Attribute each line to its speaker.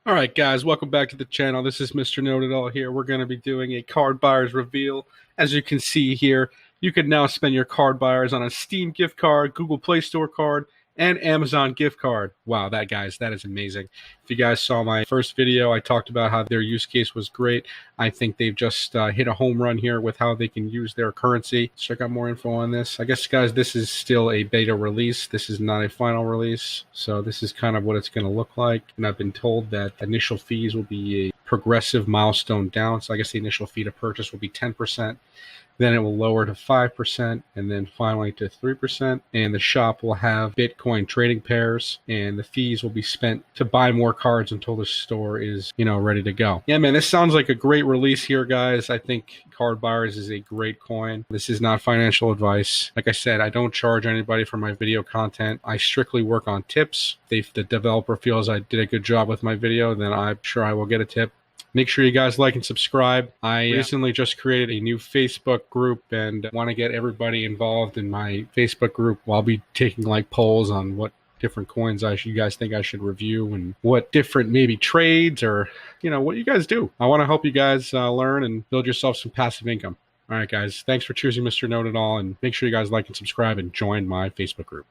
Speaker 1: All right, guys, welcome back to the channel. This is Mr. Know It All here. We're going to be doing a card buyer's reveal. As you can see here, you can now spend your card buyers on a Steam gift card, Google Play Store card, and Amazon gift card. Wow, that is amazing. If you guys saw my first video, I talked about how their use case was great. I think they've just hit a home run here with how they can use their currency. Let's check out more info on this. I guess, guys, this is still a beta release. This is not a final release. So this is kind of what it's going to look like. And I've been told that initial fees will be a progressive milestone down. So I guess the initial fee to purchase will be 10%. Then it will lower to 5%, and then finally to 3%. And the shop will have Bitcoin trading pairs, and the fees will be spent to buy more cards until the store is, ready to go. Yeah, man, this sounds like a great release here, guys. I think Card Buyers is a great coin. This is not financial advice. Like I said, I don't charge anybody for my video content. I strictly work on tips. If the developer feels I did a good job with my video, then I'm sure I will get a tip. Make sure you guys like and subscribe. I recently just created a new Facebook group and want to get everybody involved in my Facebook group. I'll be taking polls on what different coins you guys think I should review and what different maybe trades or, what you guys do. I want to help you guys learn and build yourself some passive income. All right, guys. Thanks for choosing Mr. Know It All, and make sure you guys like and subscribe and join my Facebook group.